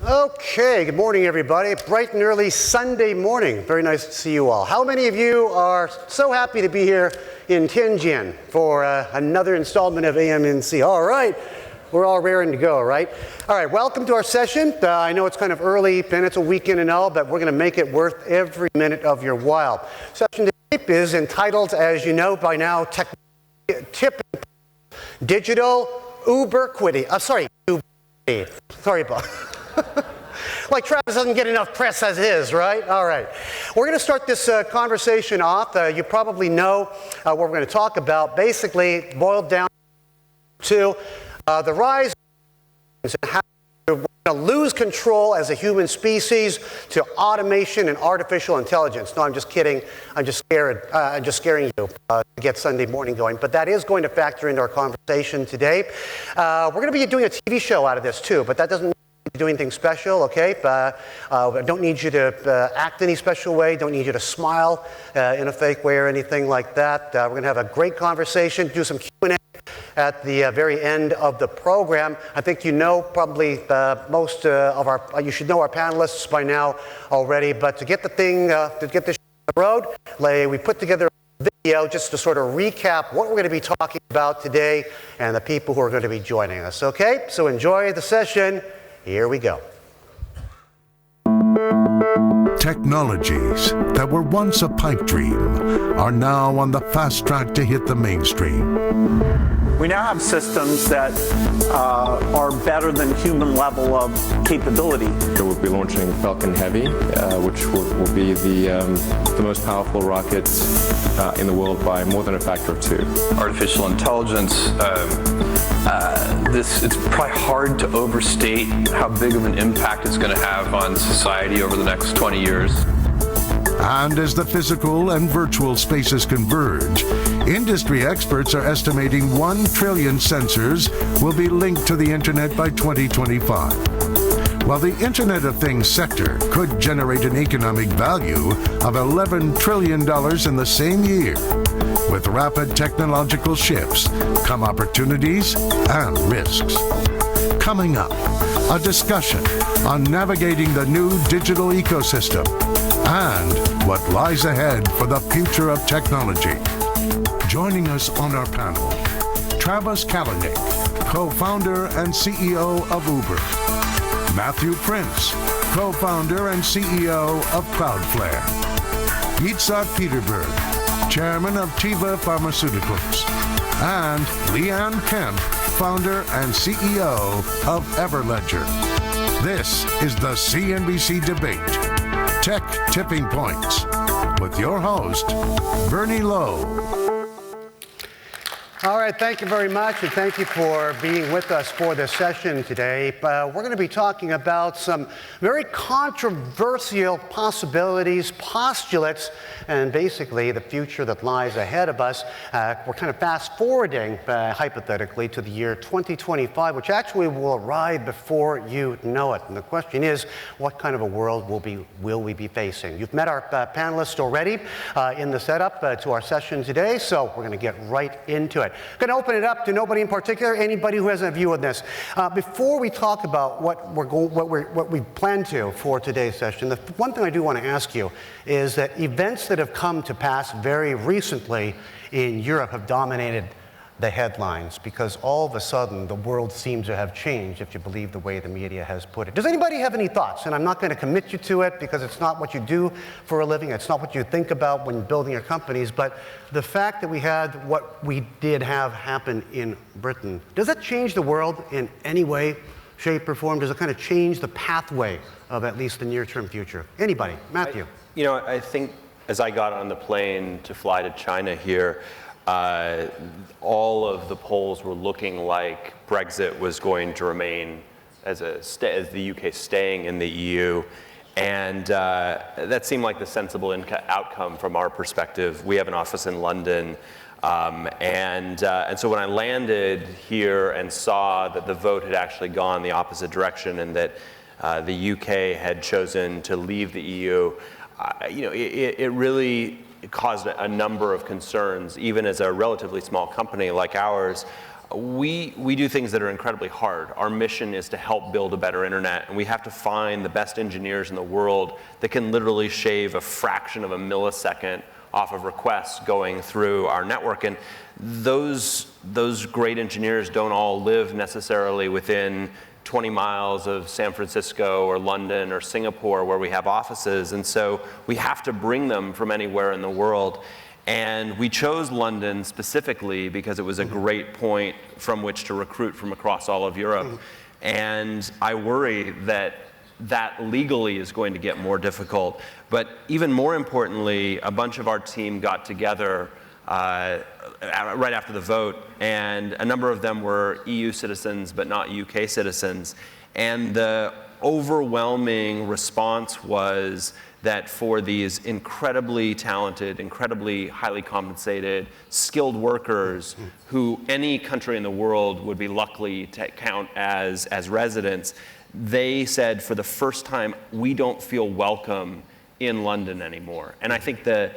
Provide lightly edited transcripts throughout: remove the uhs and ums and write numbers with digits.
Okay, good morning everybody. Bright and early Sunday morning. Very nice to see you all. How many of you are so happy to be here in Tianjin for another installment of AMNC? All right, we're all raring to go, right? All right, welcome to our session. I know it's kind of early and it's a weekend and all, but we're going to make it worth every minute of your while. Session today is entitled, as you know by now, Tipping Digital Ubiquity. Ubiquity. Sorry about like Travis doesn't get enough press as is, right? All right. We're going to start this conversation off. You probably know what we're going to talk about. Basically, boiled down to the rise and how we're going to lose control as a human species to automation and artificial intelligence. No, I'm just kidding. I'm just scaring you to get Sunday morning going. But that is going to factor into our conversation today. We're going to be doing a TV show out of this too, but that doesn't do anything special, okay? I don't need you to act any special way. Don't need you to smile in a fake way or anything like that. We're going to have a great conversation, do some Q&A at the very end of the program. I think you know probably most of our, you should know our panelists by now already, but to get the thing, to get this on the road, we put together a video just to sort of recap what we're going to be talking about today and the people who are going to be joining us, okay? So enjoy the session. Here we go. Technologies that were once a pipe dream are now on the fast track to hit the mainstream. We now have systems that are better than human level of capability. So we'll be launching Falcon Heavy, which will be the most powerful rocket in the world by more than a factor of 2. Artificial intelligence, it's probably hard to overstate how big of an impact it's going to have on society over the next 20 years. And as the physical and virtual spaces converge, industry experts are estimating 1 trillion sensors will be linked to the internet by 2025. While the Internet of Things sector could generate an economic value of $11 trillion in the same year. With rapid technological shifts come opportunities and risks. Coming up, a discussion on navigating the new digital ecosystem and what lies ahead for the future of technology. Joining us on our panel, Travis Kalanick, co-founder and CEO of Uber. Matthew Prince, co-founder and CEO of CloudFlare. Yitzhak Peterburg, chairman of Teva Pharmaceuticals. And Leanne Kemp, founder and CEO of Everledger. This is the CNBC Debate, Tech Tipping Points, with your host, Bernie Lowe. All right, thank you very much, and thank you for being with us for this session today. We're going to be talking about some very controversial possibilities, postulates, and basically the future that lies ahead of us. We're kind of fast-forwarding, hypothetically, to the year 2025, which actually will arrive before you know it. And the question is, what kind of a world will we be facing? You've met our panelists already in the setup to our session today, so we're going to get right into it. Going to open it up to nobody in particular, anybody who has a view on this. Before we talk about what we plan to for today's session, the one thing I do want to ask you is that events that have come to pass very recently in Europe have dominated the headlines because all of a sudden the world seems to have changed, if you believe the way the media has put it. Does anybody have any thoughts? And I'm not going to commit you to it because it's not what you do for a living. It's not what you think about when building your companies. But the fact that we had what we did have happen in Britain, does that change the world in any way, shape, or form? Does it kind of change the pathway of at least the near-term future? Anybody? Matthew? I think as I got on the plane to fly to China here, all of the polls were looking like Brexit was going to remain as the UK staying in the EU. And that seemed like the sensible outcome from our perspective. We have an office in London. And so when I landed here and saw that the vote had actually gone the opposite direction and that the UK had chosen to leave the EU, it really caused a number of concerns, even as a relatively small company like ours. we do things that are incredibly hard. Our mission is to help build a better internet, and we have to find the best engineers in the world that can literally shave a fraction of a millisecond off of requests going through our network. And those great engineers don't all live necessarily within 20 miles of San Francisco or London or Singapore where we have offices. And so we have to bring them from anywhere in the world. And we chose London specifically because it was a great point from which to recruit from across all of Europe. And I worry that legally is going to get more difficult. But even more importantly, a bunch of our team got together right after the vote, and a number of them were EU citizens but not UK citizens. And the overwhelming response was that for these incredibly talented, incredibly highly compensated, skilled workers who any country in the world would be lucky to count as residents, they said for the first time, we don't feel welcome in London anymore. And I think the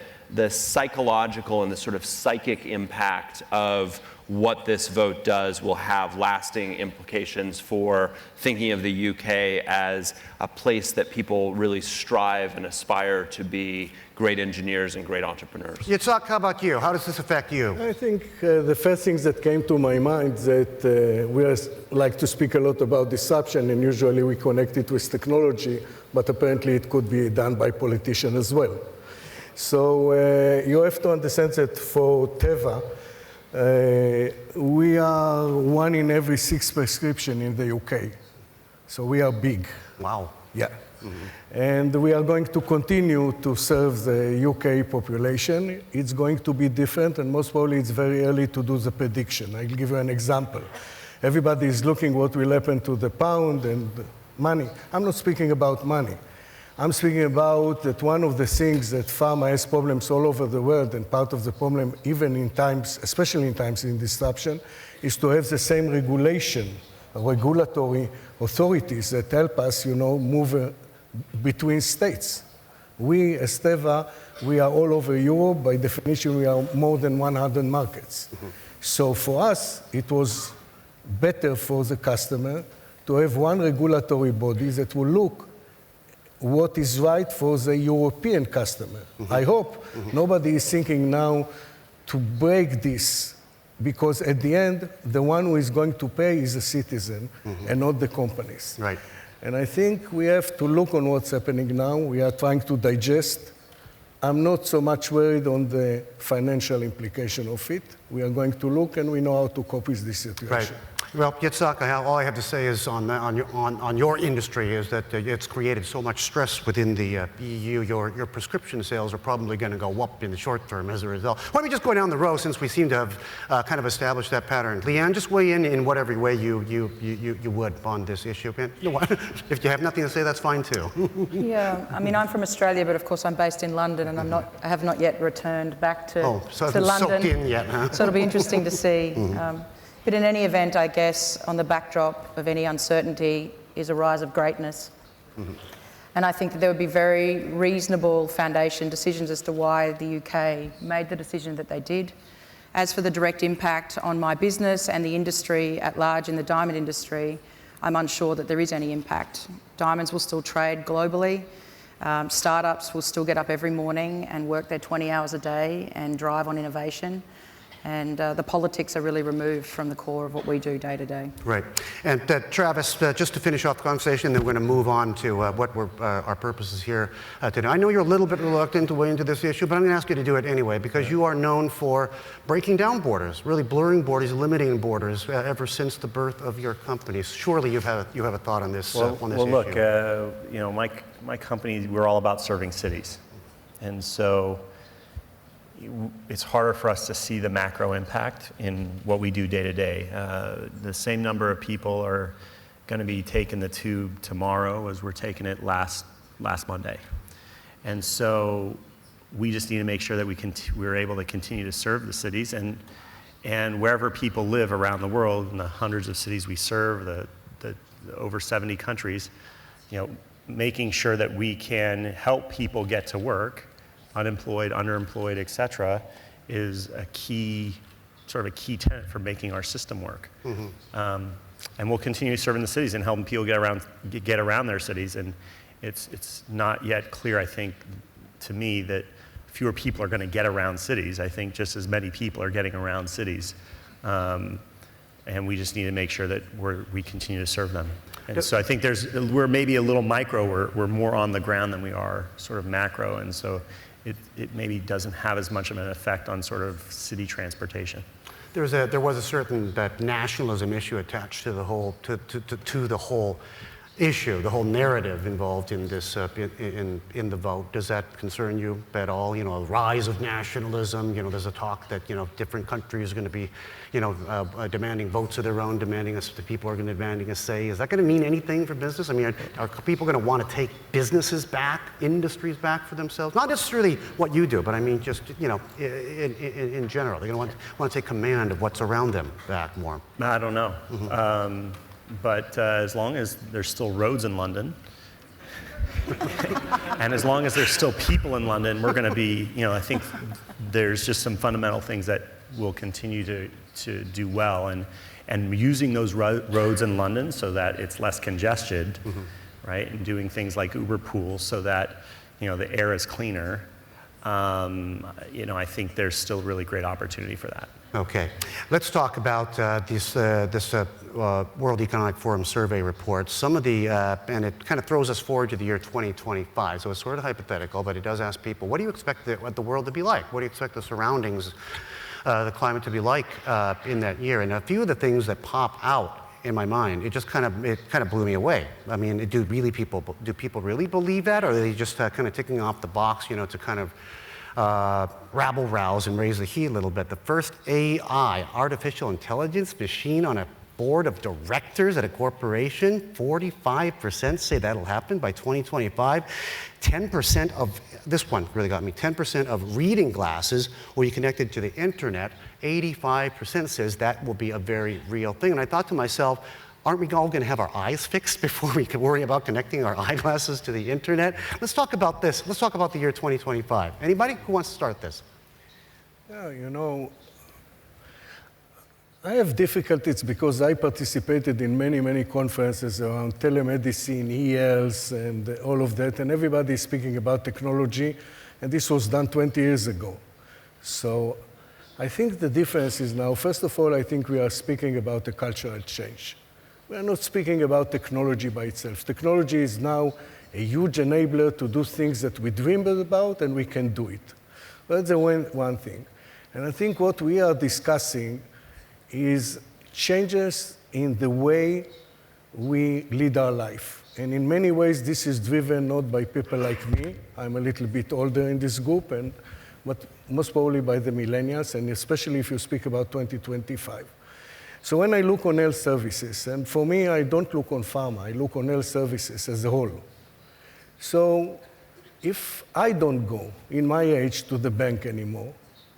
psychological and the sort of psychic impact of what this vote does will have lasting implications for thinking of the UK as a place that people really strive and aspire to be great engineers and great entrepreneurs. Yitzhak, how about you? How does this affect you? I think the first things that came to my mind that we like to speak a lot about disruption, and usually we connect it with technology, but apparently it could be done by politicians as well. So you have to understand that for Teva, we are 1 in every 6 prescription in the UK. So we are big. Wow. Yeah. And we are going to continue to serve the UK population. It's going to be different, and most probably it's very early to do the prediction. I'll give you an example. Everybody is looking what will happen to the pound and money. I'm not speaking about money. I'm speaking about that one of the things that pharma has problems all over the world, and part of the problem, even in times, especially in times in disruption, is to have the same regulatory authorities that help us, move between states. We, as Teva, we are all over Europe. By definition, we are more than 100 markets. So for us, it was better for the customer to have one regulatory body that will look what is right for the European customer. I hope nobody is thinking now to break this, because at the end, the one who is going to pay is the citizen and not the companies. Right. And I think we have to look on what's happening now. We are trying to digest. I'm not so much worried on the financial implication of it. We are going to look, and we know how to cope with this situation. Right. Well, Yitzhak, all I have to say is on your industry is that it's created so much stress within the EU. Your prescription sales are probably going to go up in the short term as a result. Why don't we just go down the row, since we seem to have kind of established that pattern. Leanne, just weigh in whatever way you would on this issue. And you know what? If you have nothing to say, that's fine too. Yeah, I mean, I'm from Australia, but of course I'm based in London, and I have not yet returned back to London. Soaked in yet, huh? So it'll be interesting to see. But in any event, I guess, on the backdrop of any uncertainty is a rise of greatness. And I think that there would be very reasonable foundation decisions as to why the UK made the decision that they did. As for the direct impact on my business and the industry at large in the diamond industry, I'm unsure that there is any impact. Diamonds will still trade globally. Startups will still get up every morning and work their 20 hours a day and drive on innovation. And the politics are really removed from the core of what we do day to day. Right. And Travis, just to finish off the conversation, then we're going to move on to what our purpose is here today. I know you're a little bit reluctant to weigh into this issue, but I'm going to ask you to do it anyway, because you are known for breaking down borders, really blurring borders, limiting borders ever since the birth of your company. Surely you have a thought on this, issue. Well, look, my company, we're all about serving cities. And so it's harder for us to see the macro impact in what we do day to day. The same number of people are going to be taking the tube tomorrow as we're taking it last Monday. And so we just need to make sure that we're able to continue to serve the cities, and wherever people live around the world, in the hundreds of cities we serve, the over 70 countries, making sure that we can help people get to work, unemployed, underemployed, et cetera, is a key sort of a key tenet for making our system work. And we'll continue serving the cities and helping people get around their cities. And it's not yet clear, I think, to me, that fewer people are going to get around cities. I think just as many people are getting around cities. And we just need to make sure that we continue to serve them. And so I think we're maybe a little micro, we're more on the ground than we are sort of macro, and so it maybe doesn't have as much of an effect on sort of city transportation. There was a certain nationalism issue attached to the whole the whole issue, the whole narrative involved in this in the vote. Does that concern you at all? You know, a rise of nationalism. You know, there's a talk that different countries are going to be demanding votes of their own, the people are going to be demanding a say. Is that going to mean anything for business? I mean, are people going to want to take businesses back, industries back for themselves? Not necessarily what you do, but I mean just in general. They're going to want to take command of what's around them back more. I don't know. But as long as there's still roads in London, and as long as there's still people in London, we're going to be, I think there's just some fundamental things that will continue to do well. And using those roads in London so that it's less congested, right? And doing things like Uber pools so that, the air is cleaner. I think there's still really great opportunity for that. Okay, let's talk about this World Economic Forum survey report. Some of the, and it kind of throws us forward to the year 2025. So it's sort of hypothetical, but it does ask people, what do you expect the world to be like? What do you expect the surroundings, the climate to be like in that year? And a few of the things that pop out in my mind, it kind of blew me away. I mean, do people really believe that, or are they just kind of ticking off the box, to kind of rabble-rouse and raise the heat a little bit? The first AI, artificial intelligence machine on a board of directors at a corporation, 45% say that'll happen by 2025. 10% of, this one really got me, 10% of reading glasses will be connected to the internet. 85% says that will be a very real thing. And I thought to myself, aren't we all going to have our eyes fixed before we can worry about connecting our eyeglasses to the internet? Let's talk about this. Let's talk about the year 2025. Anybody who wants to start this? Yeah, I have difficulties because I participated in many, many conferences around telemedicine, e-health, and all of that, and everybody is speaking about technology, and this was done 20 years ago. So I think the difference is now, first of all, I think we are speaking about a cultural change. We are not speaking about technology by itself. Technology is now a huge enabler to do things that we dreamed about, and we can do it. That's the one thing. And I think what we are discussing is changes in the way we lead our life. And in many ways, this is driven not by people like me. I'm a little bit older in this group, but most probably by the millennials, and especially if you speak about 2025. So when I look on health services, and for me, I don't look on pharma, I look on health services as a whole. So if I don't go, in my age, to the bank anymore,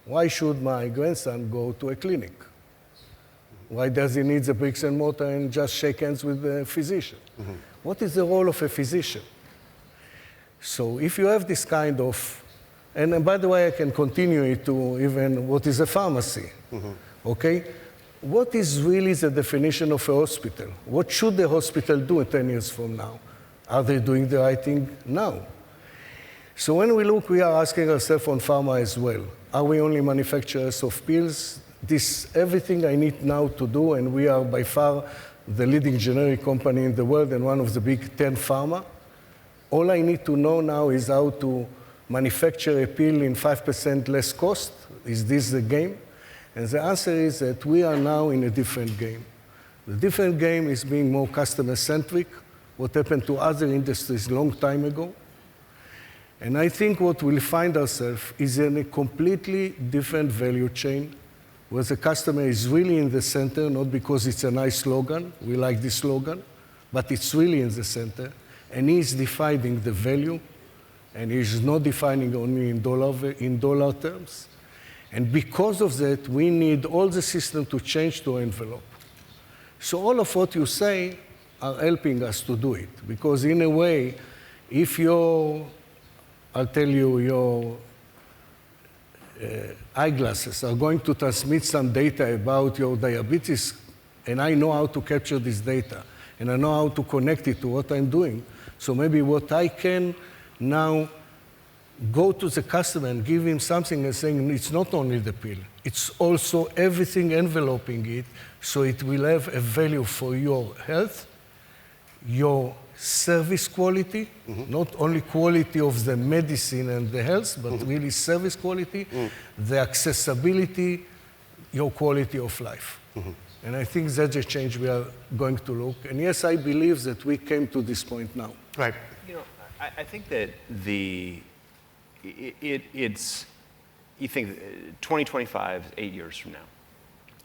why should my grandson go to a clinic? Why does he need the bricks and mortar and just shake hands with the physician? What is the role of a physician? So if you have this kind of, and by the way, I can continue it to even what is a pharmacy, okay? What is really the definition of a hospital? What should the hospital do 10 years from now? Are they doing the right thing now? So when we look, we are asking ourselves on pharma as well. Are we only manufacturers of pills? This everything I need now to do, and we are by far the leading generic company in the world and one of the big 10 pharma. All I need to know now is how to manufacture a pill in 5% less cost. Is this the game? And the answer is that we are now in a different game. The different game is being more customer-centric, what happened to other industries a long time ago. And I think what we'll find ourselves is in a completely different value chain, where the customer is really in the center, not because it's a nice slogan, we like this slogan, but it's really in the center, and he's defining the value, and he's not defining only in dollar terms. And because of that, we need all the system to change to envelope. So all of what you say are helping us to do it, because in a way, if I'll tell you, eyeglasses are going to transmit some data about your diabetes, and I know how to capture this data, and I know how to connect it to what I'm doing. So maybe what I can now go to the customer and give him something and saying it's not only the pill, it's also everything enveloping it, so it will have a value for your health, your service quality, not only quality of the medicine and the health, but really service quality, the accessibility, your quality of life. And I think that's a change we are going to look. And yes, I believe that we came to this point now. Right. You know, I think that it's, you think 2025, 8 years from now.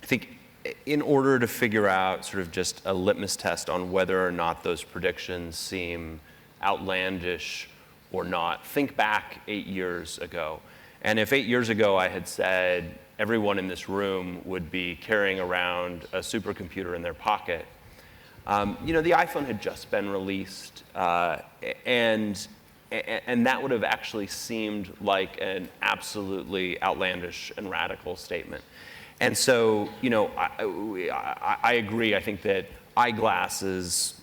I think in order to figure out sort of just a litmus test on whether or not those predictions seem outlandish or not, think back 8 years ago. And if 8 years ago I had said everyone in this room would be carrying around a supercomputer in their pocket, you know, the iPhone had just been released, and that would have actually seemed like an absolutely outlandish and radical statement. And so, you know, I agree. I think that eyeglasses,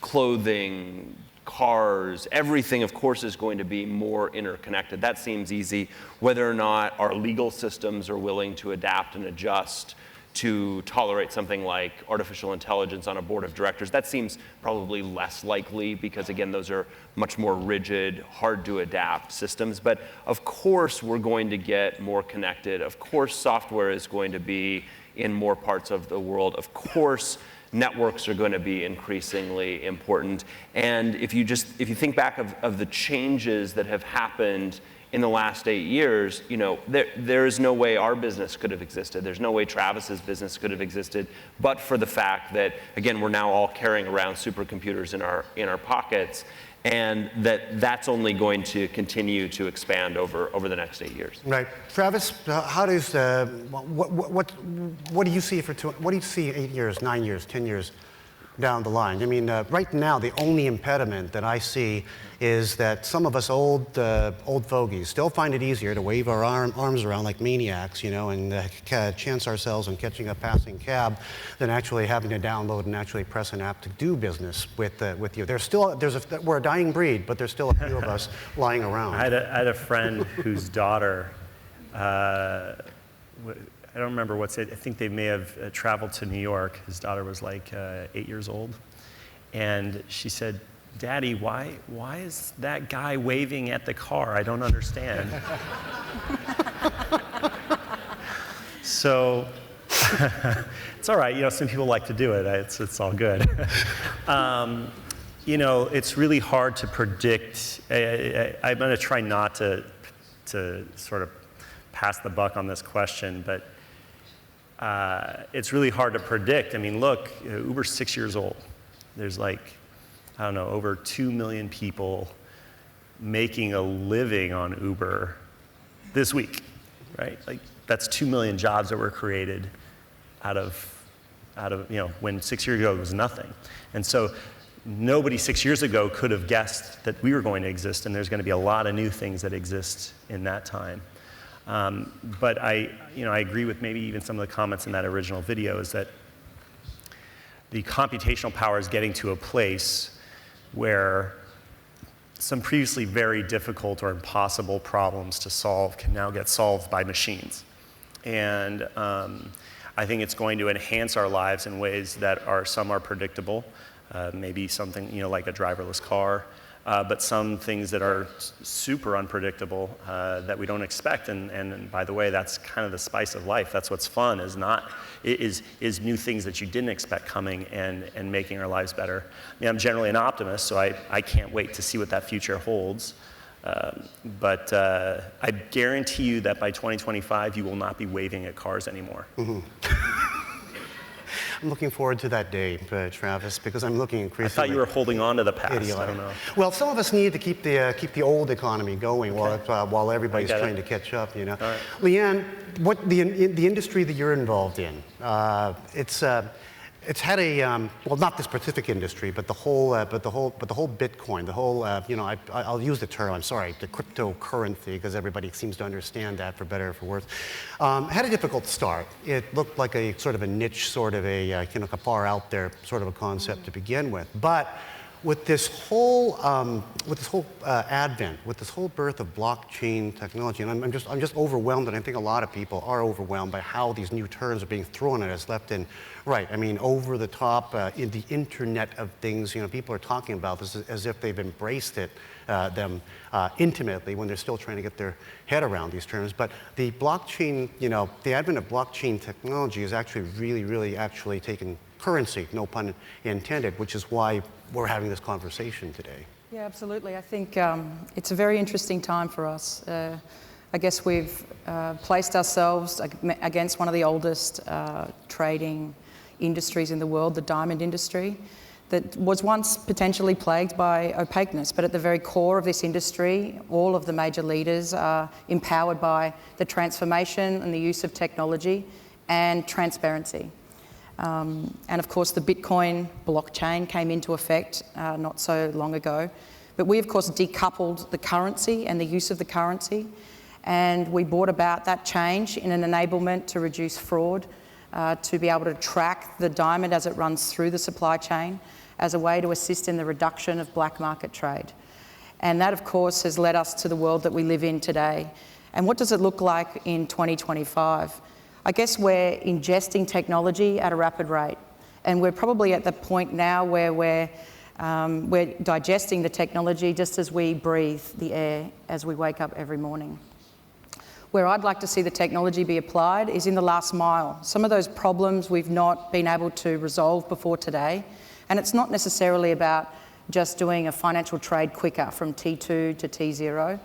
clothing, cars, everything, of course, is going to be more interconnected. That seems easy. Whether or not our legal systems are willing to adapt and adjust to tolerate something like artificial intelligence on a board of directors, that seems probably less likely because, again, those are much more rigid, hard to adapt systems. But of course, we're going to get more connected. Of course, software is going to be in more parts of the world. Of course, networks are going to be increasingly important. And if you think back of the changes that have happened in the last 8 years, you know, there is no way our business could have existed. There's no way Travis's business could have existed, but for the fact that, again, we're now all carrying around supercomputers in our pockets, and that's only going to continue to expand over the next 8 years. Right, Travis. How does what do you see what do you see 8 years, 9 years, 10 years down the line? I mean, right now, the only impediment that I see is that some of us old fogies still find it easier to wave our arms around like maniacs, you know, and chance ourselves on catching a passing cab than actually having to download and actually press an app to do business with you. We're a dying breed, but there's still a few of us lying around. I had a friend whose daughter, I don't remember I think they may have traveled to New York. His daughter was like 8 years old. And she said, "Daddy, why is that guy waving at the car? I don't understand." So it's all right. You know, some people like to do it. It's all good. You know, it's really hard to predict. I'm going to try not to sort of pass the buck on this question, but it's really hard to predict. I mean, look, Uber's 6 years old. There's like, I don't know, over 2 million people making a living on Uber this week, right? Like, that's 2 million jobs that were created out of, you know, when 6 years ago it was nothing. And so nobody 6 years ago could have guessed that we were going to exist, and there's going to be a lot of new things that exist in that time. But I agree with maybe even some of the comments in that original video, is that the computational power is getting to a place where some previously very difficult or impossible problems to solve can now get solved by machines. And I think it's going to enhance our lives in ways that some are predictable, maybe something, you know, like a driverless car, but some things that are super unpredictable that we don't expect. And by the way, that's kind of the spice of life. That's what's fun, is new things that you didn't expect coming and making our lives better. I mean, I'm generally an optimist, so I can't wait to see what that future holds. But I guarantee you that by 2025, you will not be waving at cars anymore. Mm-hmm. I'm looking forward to that day, Travis, because I'm looking increasingly. I thought you were holding on to the past. Idiotic. I don't know. Well, some of us need to keep the old economy going while everybody's trying to catch up. You know, right. Leanne, what the industry that you're involved in, it's had a well, not this specific industry, but the whole Bitcoin, the whole I'll use the term. I'm sorry, the cryptocurrency, because everybody seems to understand that for better or for worse. Had a difficult start. It looked like a sort of a niche, sort of a far out there sort of a concept to begin with, but with this whole advent, with this whole birth of blockchain technology, and I'm just overwhelmed, and I think a lot of people are overwhelmed by how these new terms are being thrown at us left and right. I mean, over the top, in the Internet of Things, people are talking about this as if they've embraced it intimately when they're still trying to get their head around these terms. But the blockchain, the advent of blockchain technology is actually really actually taken currency, no pun intended, which is why we're having this conversation today. Yeah, absolutely. I think it's a very interesting time for us. I guess we've placed ourselves against one of the oldest trading industries in the world, the diamond industry, that was once potentially plagued by opaqueness. But at the very core of this industry, all of the major leaders are empowered by the transformation and the use of technology and transparency. And of course, the Bitcoin blockchain came into effect not so long ago. But we, of course, decoupled the currency and the use of the currency. And we brought about that change in an enablement to reduce fraud, to be able to track the diamond as it runs through the supply chain as a way to assist in the reduction of black market trade. And that, of course, has led us to the world that we live in today. And what does it look like in 2025? I guess we're ingesting technology at a rapid rate, and we're probably at the point now where we're digesting the technology just as we breathe the air as we wake up every morning. Where I'd like to see the technology be applied is in the last mile. Some of those problems we've not been able to resolve before today, and it's not necessarily about just doing a financial trade quicker from T2 to T0.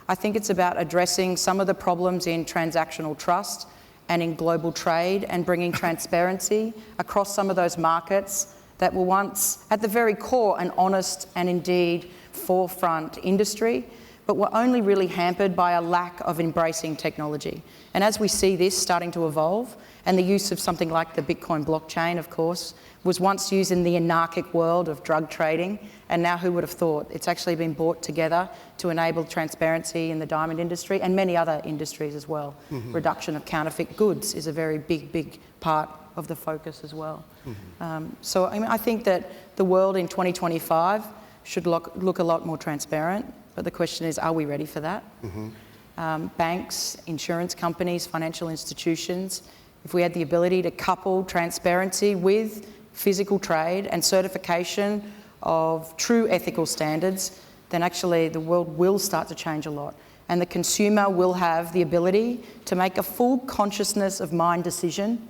I think it's about addressing some of the problems in transactional trust and in global trade, and bringing transparency across some of those markets that were once at the very core an honest and indeed forefront industry, but were only really hampered by a lack of embracing technology. And as we see this starting to evolve, and the use of something like the Bitcoin blockchain, of course, was once used in the anarchic world of drug trading, and now who would have thought? It's actually been brought together to enable transparency in the diamond industry and many other industries as well. Mm-hmm. Reduction of counterfeit goods is a very big part of the focus as well. Mm-hmm. So I think that the world in 2025 should look a lot more transparent, but the question is, are we ready for that? Mm-hmm. Banks, insurance companies, financial institutions, if we had the ability to couple transparency with physical trade and certification of true ethical standards, then actually the world will start to change a lot. And the consumer will have the ability to make a full consciousness of mind decision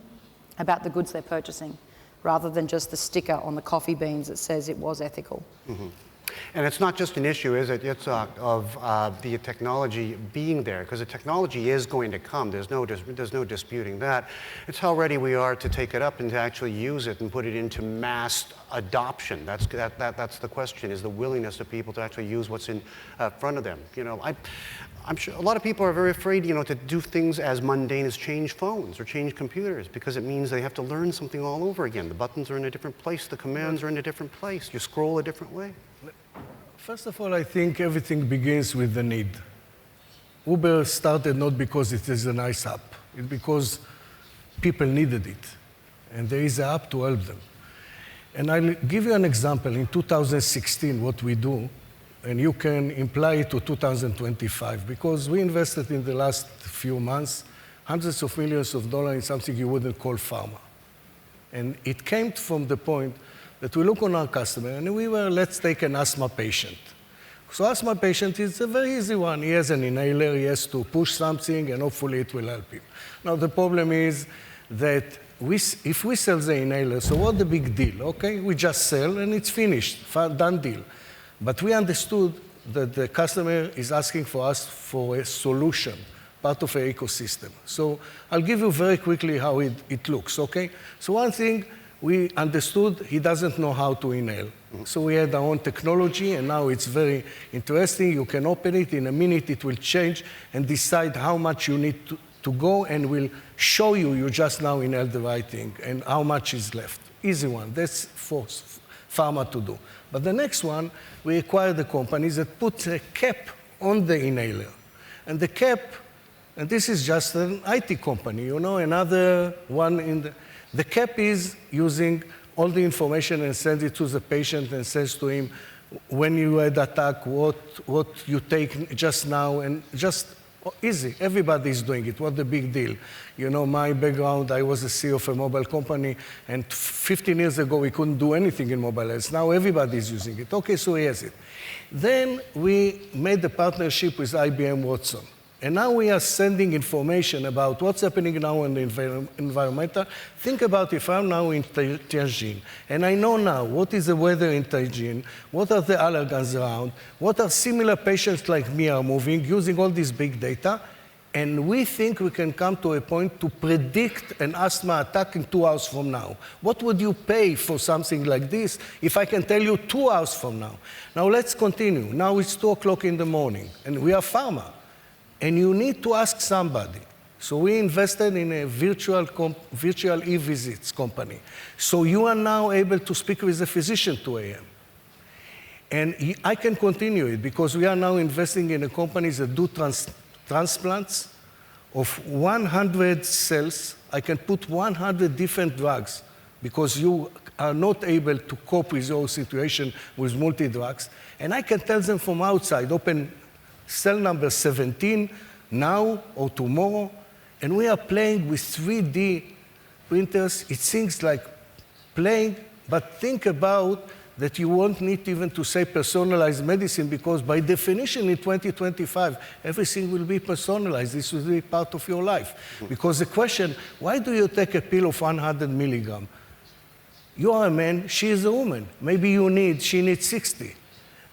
about the goods they're purchasing, rather than just the sticker on the coffee beans that says it was ethical. Mm-hmm. And it's not just an issue, is it, Yitzhak, of the technology being there, because the technology is going to come. There's no disputing that. It's how ready we are to take it up and to actually use it and put it into mass adoption. That's the question, is the willingness of people to actually use what's in front of them. I'm sure a lot of people are very afraid, to do things as mundane as change phones or change computers, because it means they have to learn something all over again. The buttons are in a different place, the commands are in a different place, you scroll a different way. First of all, I think everything begins with the need. Uber started not because it is a nice app, it's because people needed it, and there is an app to help them. And I'll give you an example. In 2016, what we do, and you can imply it to 2025, because we invested in the last few months hundreds of millions of dollars in something you wouldn't call pharma. And it came from the point that we look on our customer, and we were, let's take an asthma patient. So asthma patient is a very easy one. He has an inhaler, he has to push something, and hopefully it will help him. Now the problem is that if we sell the inhaler, so what's the big deal? Okay, we just sell and it's finished, done deal. But we understood that the customer is asking for us for a solution, part of an ecosystem. So I'll give you very quickly how it looks, okay? So one thing, we understood he doesn't know how to inhale. So we had our own technology, and now it's very interesting. You can open it, in a minute it will change and decide how much you need to go, and will show you just now inhaled the right thing and how much is left. easy one. That's for pharma to do. But the next one, we acquired the companies that put a cap on the inhaler. And the cap, and this is just an IT company, another one the cap is using all the information and sends it to the patient and says to him, when you had attack, what you take just now, and just easy. Everybody is doing it. What the big deal? My background, I was the CEO of a mobile company, and 15 years ago, we couldn't do anything in mobile health. Now everybody is using it. Okay, so he has it. Then we made a partnership with IBM Watson. And now we are sending information about what's happening now in the environmental. Think about if I'm now in Tianjin, and I know now what is the weather in Tianjin, what are the allergens around, what are similar patients like me are moving, using all this big data, and we think we can come to a point to predict an asthma attack in 2 hours from now. What would you pay for something like this if I can tell you 2 hours from now? Now let's continue. Now it's 2 o'clock in the morning, and we are pharma. And you need to ask somebody. So we invested in a virtual e-visits company. So you are now able to speak with a physician 2 a.m. And I can continue it because we are now investing in a company that do transplants of 100 cells. I can put 100 different drugs because you are not able to cope with your situation with multi-drugs. And I can tell them from outside, open cell number 17 now or tomorrow, and we are playing with 3D printers. It seems like playing, but think about that you won't need even to say personalized medicine because by definition in 2025, everything will be personalized. This will be part of your life. Because the question, why do you take a pill of 100 milligram? You are a man, she is a woman. Maybe she needs 60.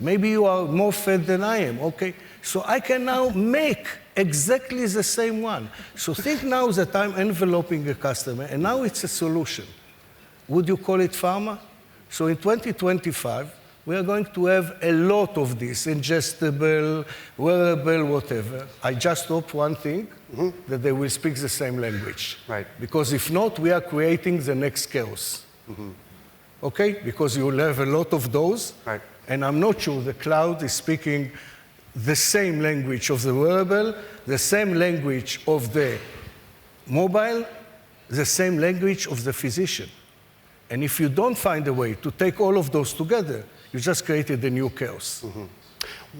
Maybe you are more fat than I am, okay? So I can now make exactly the same one. So think now that I'm enveloping a customer, and now it's a solution. Would you call it pharma? So in 2025, we are going to have a lot of this, ingestible, wearable, whatever. I just hope one thing, that they will speak the same language. Right. Because if not, we are creating the next chaos. Okay? Because you will have a lot of those. Right. And I'm not sure the cloud is speaking the same language of the wearable, the same language of the mobile, the same language of the physician. And if you don't find a way to take all of those together, you just created a new chaos.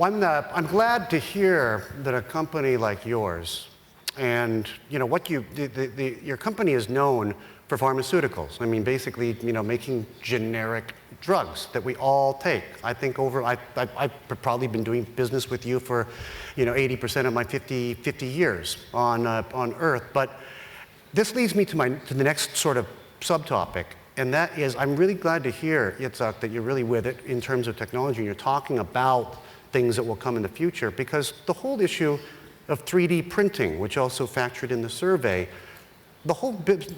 I'm glad to hear that a company like yours, and your company is known for pharmaceuticals. I mean, basically, making generic drugs that we all take. I think I've probably been doing business with you for, 80% of my 50 years on Earth. But this leads me to the next sort of subtopic, and that is, I'm really glad to hear, Yitzhak, that you're really with it in terms of technology, and you're talking about things that will come in the future, because the whole issue of 3D printing, which also factored in the survey, the whole business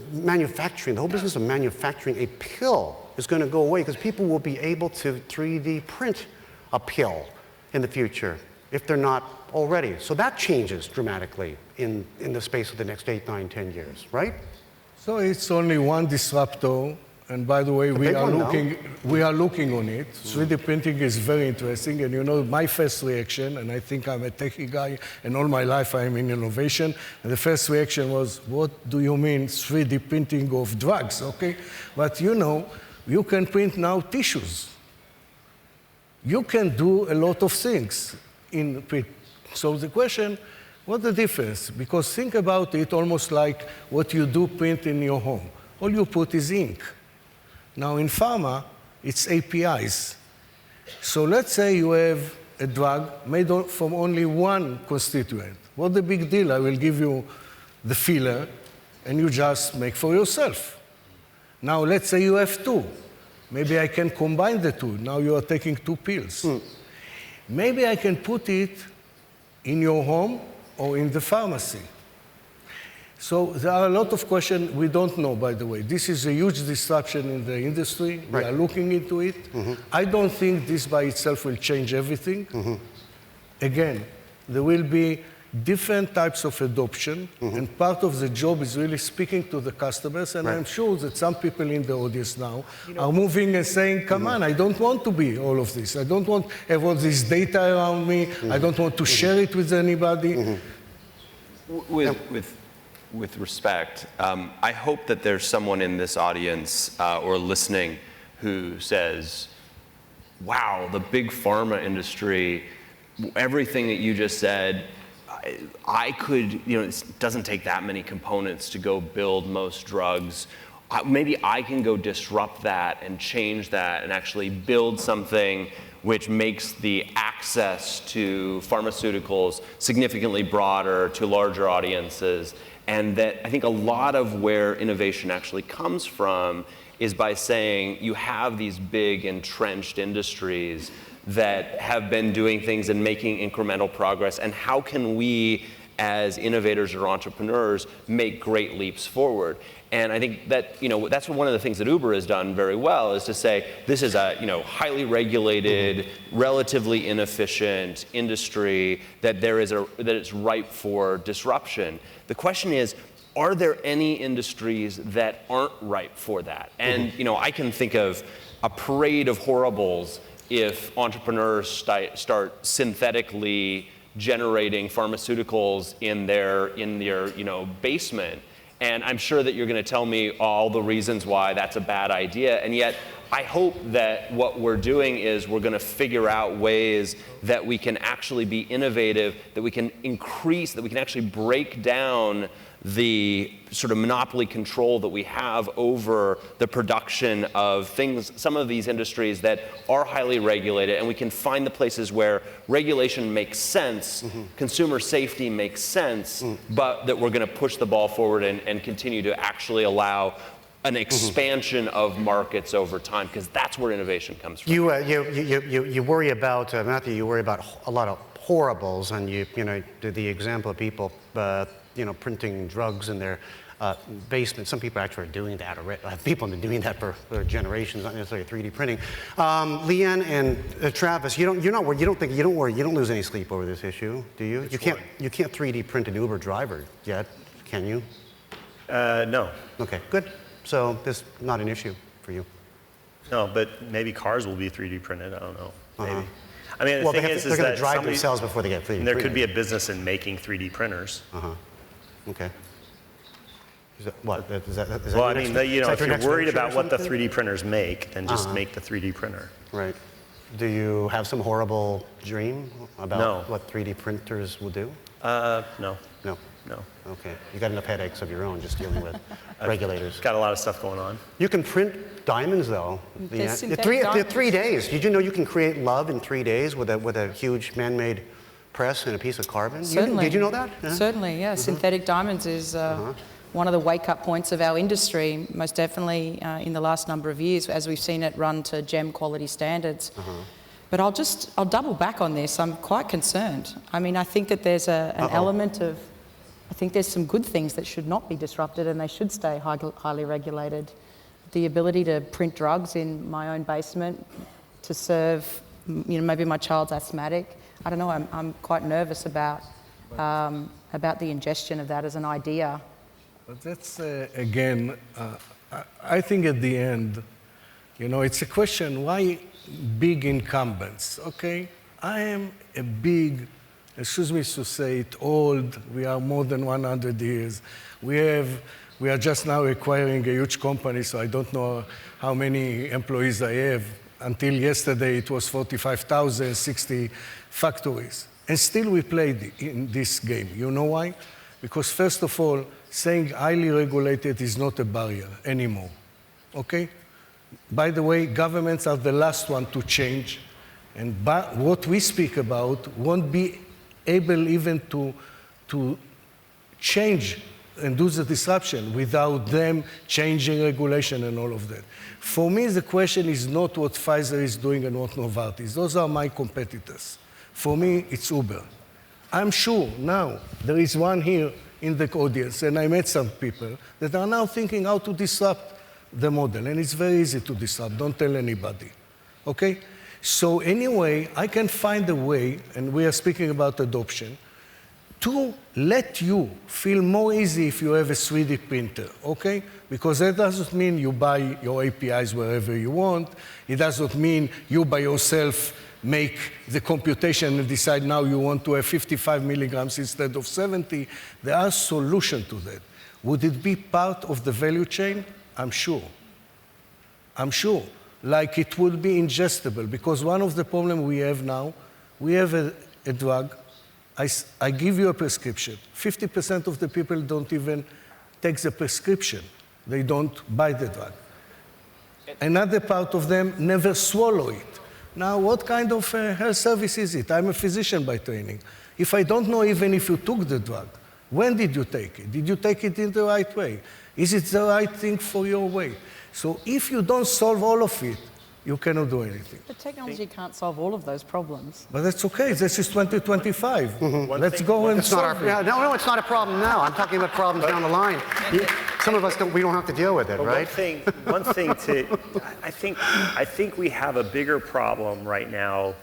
of manufacturing a pill is going to go away because people will be able to 3D print a pill in the future if they're not already. So that changes dramatically in the space of the next 8, 9, 10 years, right? So it's only one disruptor. And by the way, we are looking on it. 3D printing is very interesting. And my first reaction, and I think I'm a techie guy, and all my life I'm in innovation, and the first reaction was, what do you mean 3D printing of drugs, okay? But you can print now tissues. You can do a lot of things in print. So the question, what's the difference? Because think about it almost like what you do print in your home. All you put is ink. Now, in pharma, it's APIs. So let's say you have a drug made from only one constituent. What's the big deal? I will give you the filler, and you just make for yourself. Now, let's say you have two. Maybe I can combine the two. Now you are taking 2 pills. Maybe I can put it in your home or in the pharmacy. So there are a lot of questions we don't know, by the way. This is a huge disruption in the industry. Right. We are looking into it. I don't think this by itself will change everything. Again, there will be different types of adoption, and part of the job is really speaking to the customers, and I'm sure that some people in the audience now are moving and saying, come on, I don't want to be all of this. I don't want to have all this data around me. I don't want to share it with anybody. With respect, I hope that there's someone in this audience or listening who says, wow, the big pharma industry, everything that you just said, I could, it doesn't take that many components to go build most drugs. Maybe I can go disrupt that and change that and actually build something which makes the access to pharmaceuticals significantly broader to larger audiences. And that I think a lot of where innovation actually comes from is by saying you have these big entrenched industries that have been doing things and making incremental progress, and how can we as innovators or entrepreneurs make great leaps forward? And I think that that's one of the things that Uber has done very well, is to say this is a highly regulated, relatively inefficient industry that that it's ripe for disruption. The question is, are there any industries that aren't ripe for that? And I can think of a parade of horribles if entrepreneurs start synthetically generating pharmaceuticals in their basement. And I'm sure that you're going to tell me all the reasons why that's a bad idea. And yet, I hope that what we're doing is we're going to figure out ways that we can actually be innovative, that we can increase, that we can actually break down the sort of monopoly control that we have over the production of things, some of these industries that are highly regulated, and we can find the places where regulation makes sense, consumer safety makes sense, but that we're going to push the ball forward and continue to actually allow an expansion of markets over time, because that's where innovation comes from. You worry about, Matthew, you worry about a lot of horribles, and you did the example of people printing drugs in their basement. Some people actually are doing that already. People have been doing that for generations, not necessarily 3D printing. Leanne and Travis, you don't worry, you don't lose any sleep over this issue, do you? You can't 3D print an Uber driver yet, can you? No. Okay, good. So this is not an issue for you. No, but maybe cars will be 3D printed. I don't know. Maybe. I mean, Well, they're going to drive themselves before they get 3D printed. There could be a business in making 3D printers. Okay. Is that, what? Is that well, I mean, if you're worried about what the something? 3D printers make, then just make the 3D printer. Right. Do you have some horrible dream about what 3D printers will do? No. No. No. Okay. You got enough headaches of your own just dealing with regulators. Got a lot of stuff going on. You can print diamonds, though. Synthetic 3 days. Did you know you can create love in 3 days with a huge man-made press and a piece of carbon? Certainly. Did you know that? Certainly, yeah. Synthetic diamonds is one of the wake-up points of our industry, most definitely in the last number of years, as we've seen it run to gem quality standards. But I'll double back on this. I'm quite concerned. I mean, I think that there's an element of, I think there's some good things that should not be disrupted, and they should stay highly regulated. The ability to print drugs in my own basement to serve, maybe my child's asthmatic. I don't know. I'm quite nervous about the ingestion of that as an idea. But that's again, I think at the end, it's a question: why big incumbents? Okay, I am a big. Excuse me to say it, old. We are more than 100 years. We are just now acquiring a huge company, so I don't know how many employees I have. Until yesterday, it was 45,000, 60 factories. And still we played in this game. You know why? Because first of all, saying highly regulated is not a barrier anymore, okay? By the way, governments are the last one to change, and what we speak about won't be able even to change and do the disruption without them changing regulation and all of that. For me, the question is not what Pfizer is doing and what Novartis. Those are my competitors. For me, it's Uber. I'm sure now there is one here in the audience, and I met some people that are now thinking how to disrupt the model, and it's very easy to disrupt. Don't tell anybody, okay? So anyway, I can find a way, and we are speaking about adoption, to let you feel more easy if you have a 3D printer, okay? Because that doesn't mean you buy your APIs wherever you want. It doesn't mean you by yourself make the computation and decide now you want to have 55 milligrams instead of 70. There are solutions to that. Would it be part of the value chain? I'm sure. I'm sure. Like it would be ingestible, because one of the problems we have now, we have a drug. I give you a prescription. 50% of the people don't even take the prescription. They don't buy the drug. Another part of them never swallow it. Now, what kind of health service is it? I'm a physician by training. If I don't know even if you took the drug, when did you take it? Did you take it in the right way? Is it the right thing for your weight? So if you don't solve all of it, you cannot do anything. But technology can't solve all of those problems. But that's okay. This is 2025. Let's go and solve it. No, it's not a problem now. I'm talking about problems down the line. Some of us we don't have to deal with it, But right? I think we have a bigger problem right now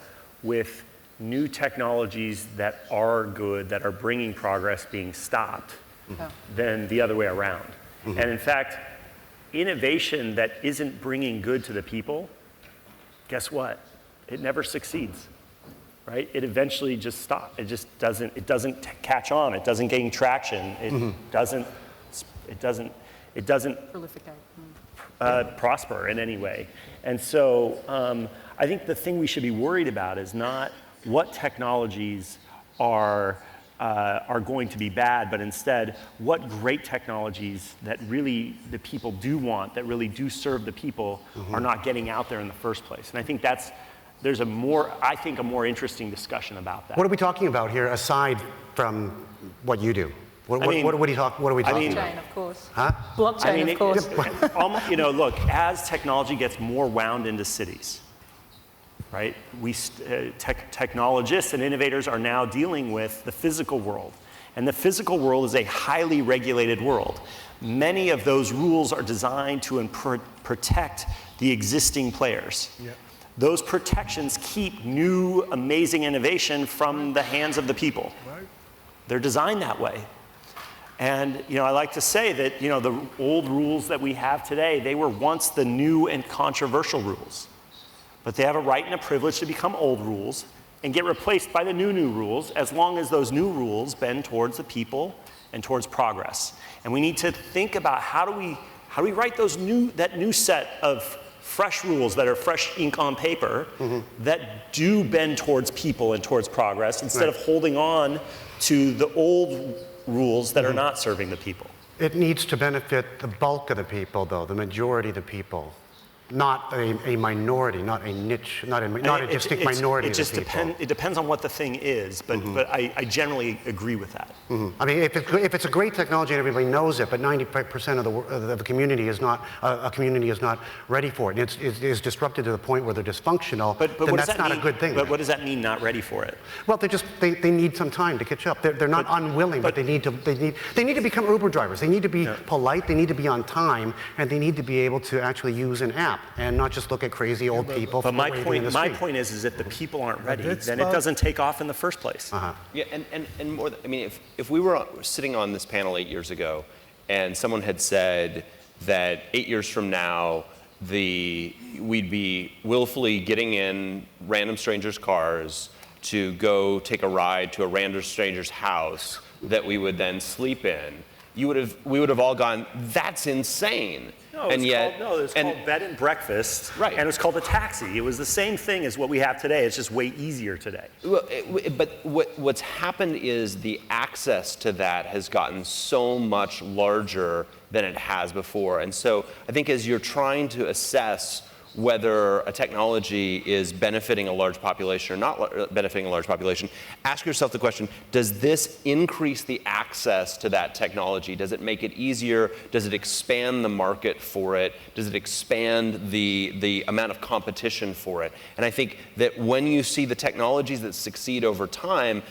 with new technologies that are good, that are bringing progress, being stopped, than the other way around. And in fact, innovation that isn't bringing good to the people, guess what? It never succeeds, right? It eventually just stops. It just doesn't. It doesn't catch on. It doesn't gain traction. It doesn't prosper in any way. And so I think the thing we should be worried about is not what technologies are going to be bad, but instead what great technologies that really the people do want, that really do serve the people, are not getting out there in the first place. And I think there's a more interesting discussion about that. What are we talking about here aside from what you do? What are we talking about? Blockchain, of course. Huh? Blockchain, of course. Look, as technology gets more wound into cities, right? Technologists and innovators are now dealing with the physical world. And the physical world is a highly regulated world. Many of those rules are designed to protect the existing players. Yeah. Those protections keep new, amazing innovation from the hands of the people. Right. They're designed that way. And I like to say that the old rules that we have today, they were once the new and controversial rules. But they have a right and a privilege to become old rules and get replaced by the new rules, as long as those new rules bend towards the people and towards progress. And we need to think about how do we write that new set of fresh rules that are fresh ink on paper that do bend towards people and towards progress, instead of holding on to the old rules that are not serving the people. It needs to benefit the bulk of the people, though, the majority of the people. Not a minority, not a niche, not a distinct minority of the people. It depends on what the thing is, but I generally agree with that. I mean, if it's a great technology and everybody knows it, but 95% of the community is not ready for it, it's disrupted to the point where they're dysfunctional, then that's not a good thing. But what does that mean, not ready for it? Well, they need some time to catch up. They're not unwilling, but they need to become Uber drivers. They need to be polite. They need to be on time, and they need to be able to actually use an app and not just look at crazy old people. But my point is that the people aren't ready, then it doesn't take off in the first place. Yeah, and more. I mean, if we were sitting on this panel 8 years ago, and someone had said that 8 years from now we'd be willfully getting in random strangers' cars to go take a ride to a random stranger's house that we would then sleep in, we would have all gone, that's insane. It's called bed and breakfast, right? And it was called a taxi. It was the same thing as what we have today. It's just way easier today. Well, but what's happened is the access to that has gotten so much larger than it has before. And so I think as you're trying to assess whether a technology is benefiting a large population or not benefiting a large population, ask yourself the question, does this increase the access to that technology? Does it make it easier? Does it expand the market for it? Does it expand the amount of competition for it? And I think that when you see the technologies that succeed over time,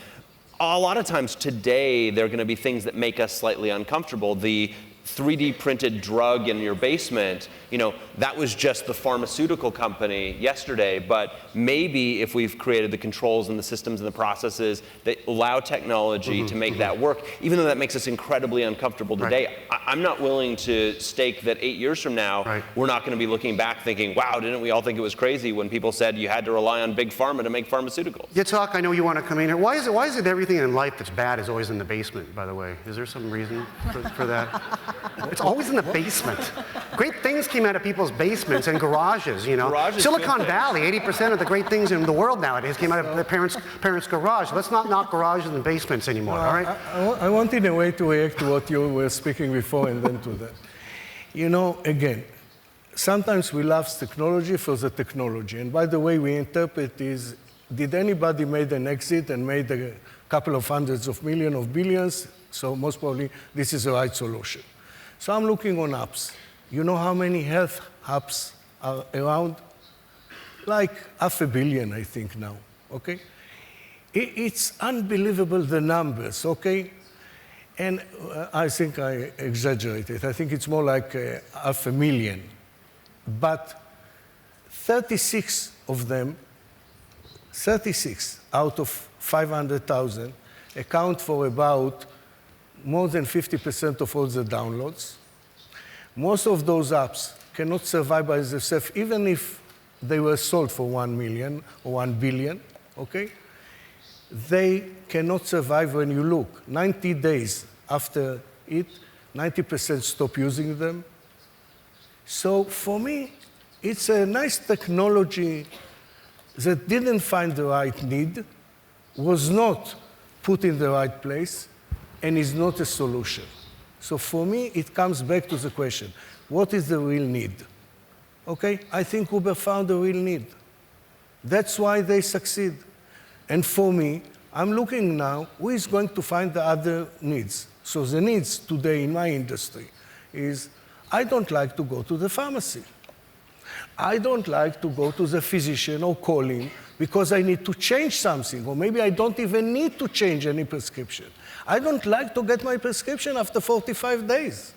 a lot of times today, there are going to be things that make us slightly uncomfortable. The 3D printed drug in your basement, that was just the pharmaceutical company yesterday, but maybe if we've created the controls and the systems and the processes that allow technology to make that work, even though that makes us incredibly uncomfortable today, I'm not willing to stake that 8 years from now, we're not going to be looking back thinking, wow, didn't we all think it was crazy when people said you had to rely on big pharma to make pharmaceuticals? Yitzhak, I know you want to come in here. Why is it everything in life that's bad is always in the basement, by the way? Is there some reason for that? It's always in the basement. Great things came out of people's basements and garages, Silicon Valley, 80% of the great things in the world nowadays came out of their parents' garage. Let's not knock garages and basements anymore, all right? I want in a way to react to what you were speaking before and then to that. Again, sometimes we love technology for the technology. And by the way, we interpret is, did anybody made an exit and made a couple of hundreds of millions of billions? So most probably, this is the right solution. So I'm looking on apps. You know how many health apps are around? Like 500 million, I think now, okay? It's unbelievable, the numbers, okay? And I think I exaggerated. I think it's more like 500,000. But 36 of them, 36 out of 500,000, account for about more than 50% of all the downloads. Most of those apps cannot survive by themselves, even if they were sold for 1 million or 1 billion, okay? They cannot survive when you look. 90 days after it, 90% stop using them. So for me, it's a nice technology that didn't find the right need, was not put in the right place, and is not a solution. So for me, it comes back to the question, what is the real need? Okay, I think Uber found a real need. That's why they succeed. And for me, I'm looking now, who is going to find the other needs? So the needs today in my industry is, I don't like to go to the pharmacy. I don't like to go to the physician or call him because I need to change something, or maybe I don't even need to change any prescription. I don't like to get my prescription after 45 days.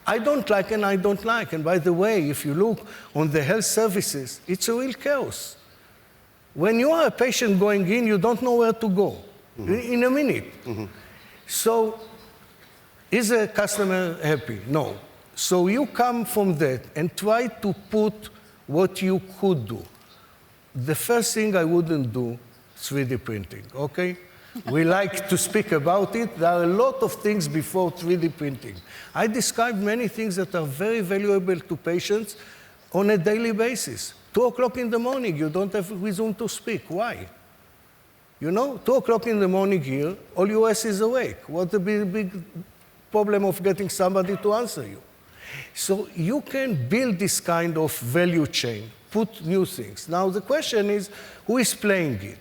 I don't like and I don't like. And by the way, if you look on the health services, it's a real chaos. When you are a patient going in, you don't know where to go in a minute. So is a customer happy? No. So you come from that and try to put what you could do. The first thing I wouldn't do, 3D printing, okay? We like to speak about it. There are a lot of things before 3D printing. I described many things that are very valuable to patients on a daily basis. 2 o'clock in the morning, you don't have reason to speak. Why? 2 o'clock in the morning here, all US is awake. What's the big problem of getting somebody to answer you? So you can build this kind of value chain, put new things. Now the question is, who is playing it?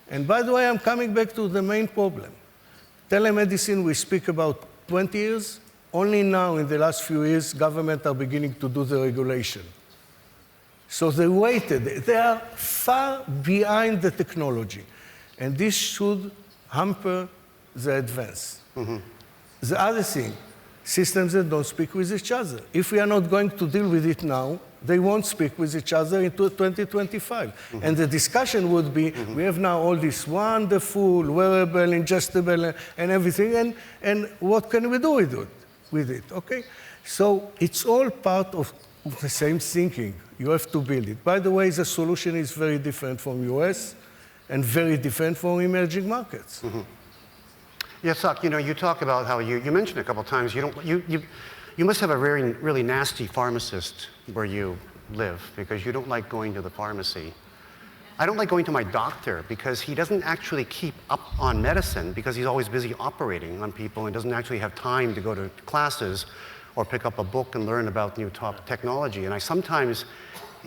And by the way, I'm coming back to the main problem. Telemedicine, we speak about 20 years. Only now, in the last few years, government are beginning to do the regulation. So they waited. They are far behind the technology. And this should hamper the advance. The other thing, systems that don't speak with each other. If we are not going to deal with it now, they won't speak with each other in 2025. And the discussion would be, we have now all this wonderful, wearable, ingestible, and everything, and what can we do with it, okay? So it's all part of the same thinking. You have to build it. By the way, the solution is very different from US and very different from emerging markets. Yitzhak, you talk about how you mentioned a couple of times, you must have a really nasty pharmacist where you live because you don't like going to the pharmacy. I don't like going to my doctor because he doesn't actually keep up on medicine because he's always busy operating on people and doesn't actually have time to go to classes or pick up a book and learn about new top technology. And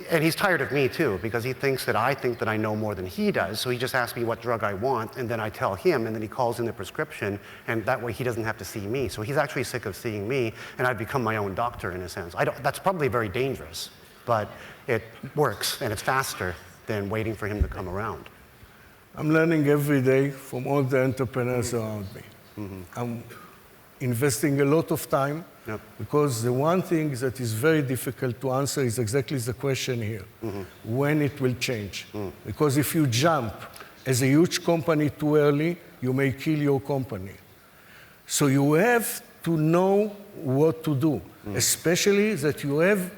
and he's tired of me too because he thinks that I think that I know more than he does. So he just asks me what drug I want and then I tell him and then he calls in the prescription and that way he doesn't have to see me. So he's actually sick of seeing me and I've become my own doctor in a sense. That's probably very dangerous, but it works and it's faster than waiting for him to come around. I'm learning every day from all the entrepreneurs around me. investing a lot of time, Yep. because the one thing that is very difficult to answer is exactly the question here, when it will change. Because if you jump as a huge company too early, you may kill your company. So you have to know what to do, especially that you have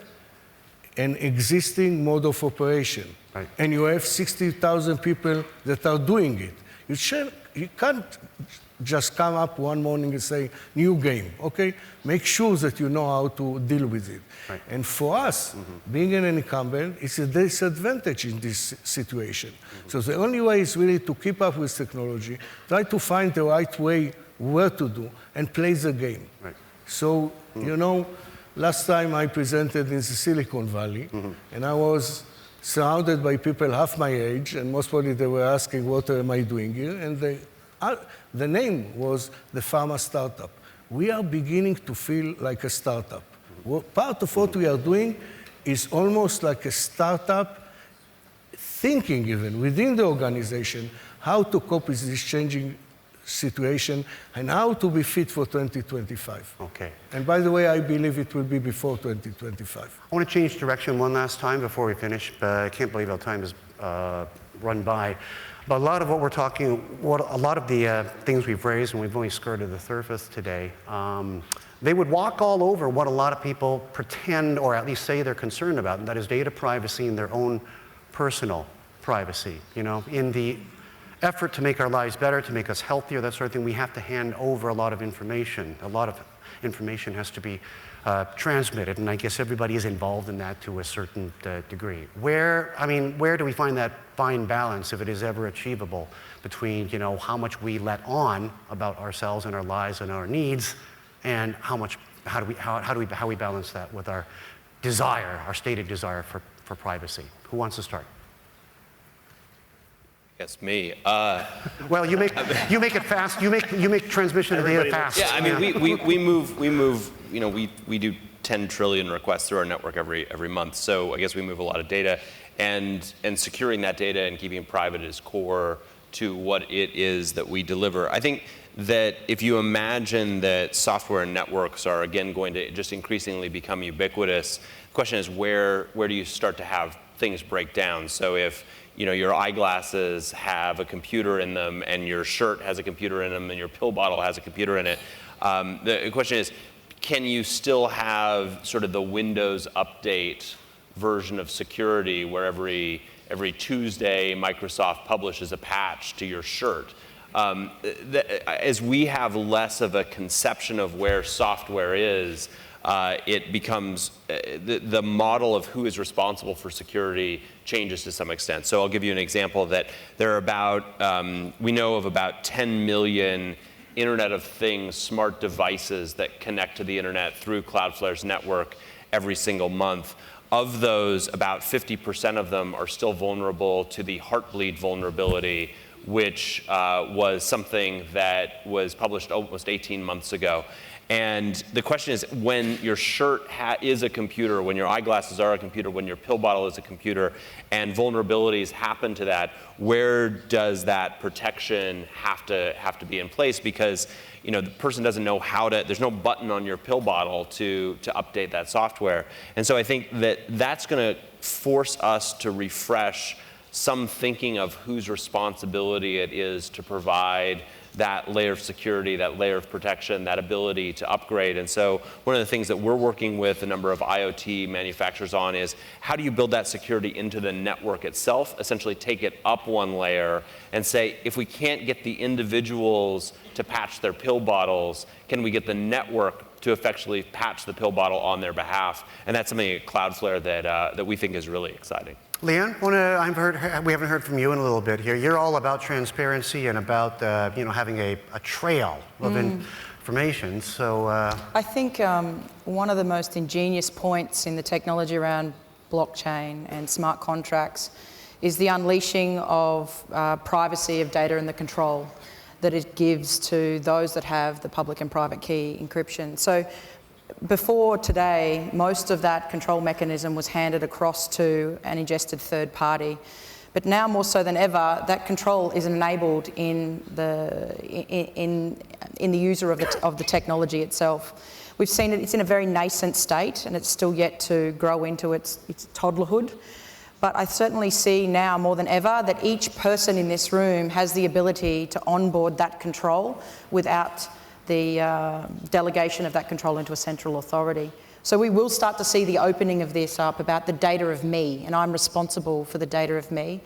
an existing mode of operation. Right. And you have 60,000 people that are doing it. You can't just come up one morning and say, new game, okay? Make sure that you know how to deal with it. Right. And for us, being an incumbent, it's a disadvantage in this situation. So the only way is really to keep up with technology, try to find the right way where to do, and play the game. Right. So, you know, last time I presented in the Silicon Valley, and I was surrounded by people half my age, and most probably they were asking, what am I doing here? And the name was the Pharma Startup. We are beginning to feel like a startup. Part of what we are doing is almost like a startup, thinking even within the organization how to cope with this changing situation and how to be fit for 2025. Okay. And by the way, I believe it will be before 2025. I want to change direction one last time before we finish, but I can't believe how time has run by. But a lot of what we're talking, a lot of the things we've raised, and we've only skirted the surface today, they would walk all over what a lot of people pretend or at least say they're concerned about, and that is data privacy and their own personal privacy. You know, in the effort to make our lives better, to make us healthier, that sort of thing, we have to hand over a lot of information. A lot of information has to be transmitted, and I guess everybody is involved in that to a certain degree. Where do we find that fine balance, if it is ever achievable, between, you know, how much we let on about ourselves and our lives and our needs, and how we balance that with our desire, our stated desire for privacy? Who wants to start? Yes, me. Well, you make it fast. You make transmission of data fast. Yeah, I mean, we move. You know, we do 10 trillion requests through our network every month. So I guess we move a lot of data, and securing that data and keeping it private is core to what it is that we deliver. I think that if you imagine that software and networks are again going to just increasingly become ubiquitous, the question is where do you start to have things break down? So if you know, your eyeglasses have a computer in them, and your shirt has a computer in them, and your pill bottle has a computer in it. The question is, can you still have sort of the Windows Update version of security where every Tuesday Microsoft publishes a patch to your shirt? As we have less of a conception of where software is, it becomes the model of who is responsible for security changes to some extent. So I'll give you an example that there are about, we know of about 10 million Internet of Things smart devices that connect to the internet through CloudFlare's network every single month. Of those, about 50% of them are still vulnerable to the Heartbleed vulnerability, which was something that was published almost 18 months ago. And the question is, when your shirt is a computer, when your eyeglasses are a computer, when your pill bottle is a computer, and vulnerabilities happen to that, where does that protection have to be in place? Because you know the person doesn't know how to. There's no button on your pill bottle to update that software. And so I think that's going to force us to refresh some thinking of whose responsibility it is to provide that layer of security, that layer of protection, that ability to upgrade. And so one of the things that we're working with a number of IoT manufacturers on is how do you build that security into the network itself, essentially take it up one layer and say, if we can't get the individuals to patch their pill bottles, can we get the network to effectively patch the pill bottle on their behalf? And that's something at CloudFlare that we think is really exciting. Leanne, we haven't heard from you in a little bit here. You're all about transparency and about having a trail of information. So I think one of the most ingenious points in the technology around blockchain and smart contracts is the unleashing of privacy of data and the control that it gives to those that have the public and private key encryption. So before today, most of that control mechanism was handed across to an ingested third party. But now more so than ever, that control is enabled in the user of the technology itself. We've seen it's in a very nascent state, and it's still yet to grow into its toddlerhood. But I certainly see now more than ever that each person in this room has the ability to onboard that control without the delegation of that control into a central authority. So we will start to see the opening of this up about the data of me, and I'm responsible for the data of me.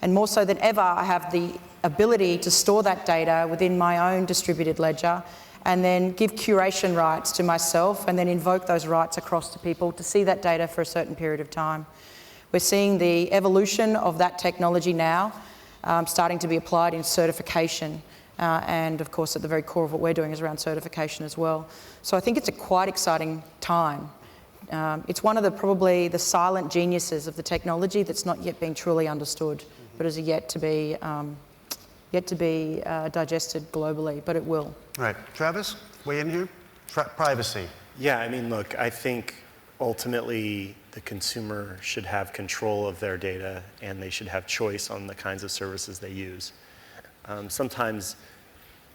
And more so than ever, I have the ability to store that data within my own distributed ledger and then give curation rights to myself and then invoke those rights across to people to see that data for a certain period of time. We're seeing the evolution of that technology now starting to be applied in certification. And of course, at the very core of what we're doing is around certification as well. So I think it's a quite exciting time. It's one of probably the silent geniuses of the technology that's not yet being truly understood, but is yet to be digested globally, but it will. All right, Travis, weigh in here. Privacy. Yeah, I mean, look, I think ultimately the consumer should have control of their data, and they should have choice on the kinds of services they use. Sometimes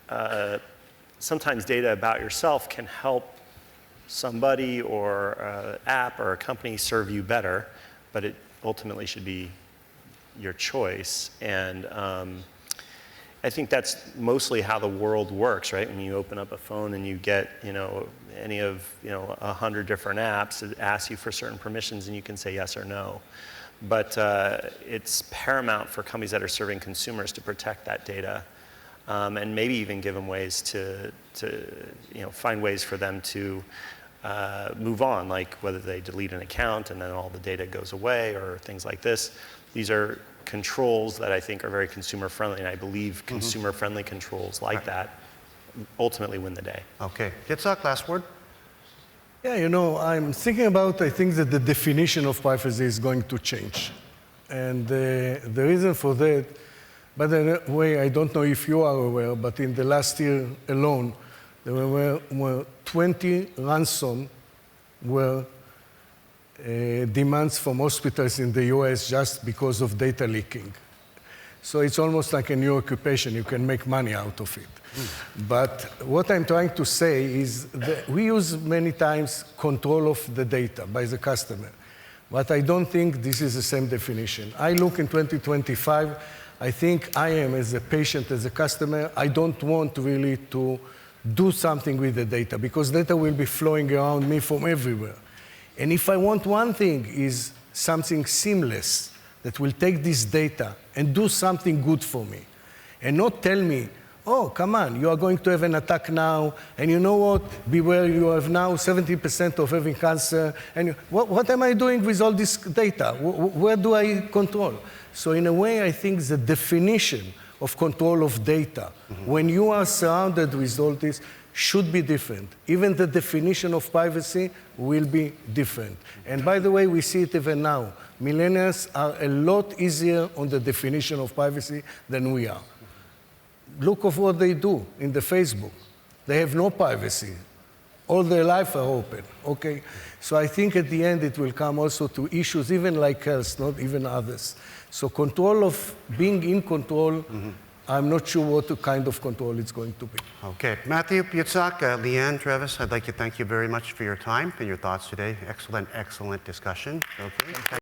data about yourself can help somebody or an app or a company serve you better, but it ultimately should be your choice. And I think that's mostly how the world works, right? When you open up a phone and you get, any of, 100 different apps, it asks you for certain permissions and you can say yes or no. But it's paramount for companies that are serving consumers to protect that data, and maybe even give them ways to find ways for them to move on, like whether they delete an account and then all the data goes away or things like this. These are controls that I think are very consumer friendly, and I believe consumer friendly controls like that ultimately win the day. Okay, Yitzhak, last word. Yeah, I'm thinking about, I think that the definition of privacy is going to change. And the reason for that, by the way, I don't know if you are aware, but in the last year alone, there were 20 ransom demands from hospitals in the US just because of data leaking. So it's almost like a new occupation. You can make money out of it. But what I'm trying to say is that we use many times control of the data by the customer. But I don't think this is the same definition. I look in 2025, I think I am, as a patient, as a customer, I don't want really to do something with the data, because data will be flowing around me from everywhere. And if I want one thing, is something seamless that will take this data and do something good for me, and not tell me, oh, come on, you are going to have an attack now, and you know what? Beware, you have now 70% of having cancer. And what am I doing with all this data? Where do I control? So in a way, I think the definition of control of data, when you are surrounded with all this, should be different. Even the definition of privacy will be different. And by the way, we see it even now. Millennials are a lot easier on the definition of privacy than we are. Look at what they do in the Facebook. They have no privacy. All their life are open, okay? So I think at the end it will come also to issues even like health, not even others. So control of being in control, I'm not sure what kind of control it's going to be. Okay, Matthew, Yitzhak, Leanne, Travis, I'd like to thank you very much for your time and your thoughts today. Excellent, excellent discussion. Okay.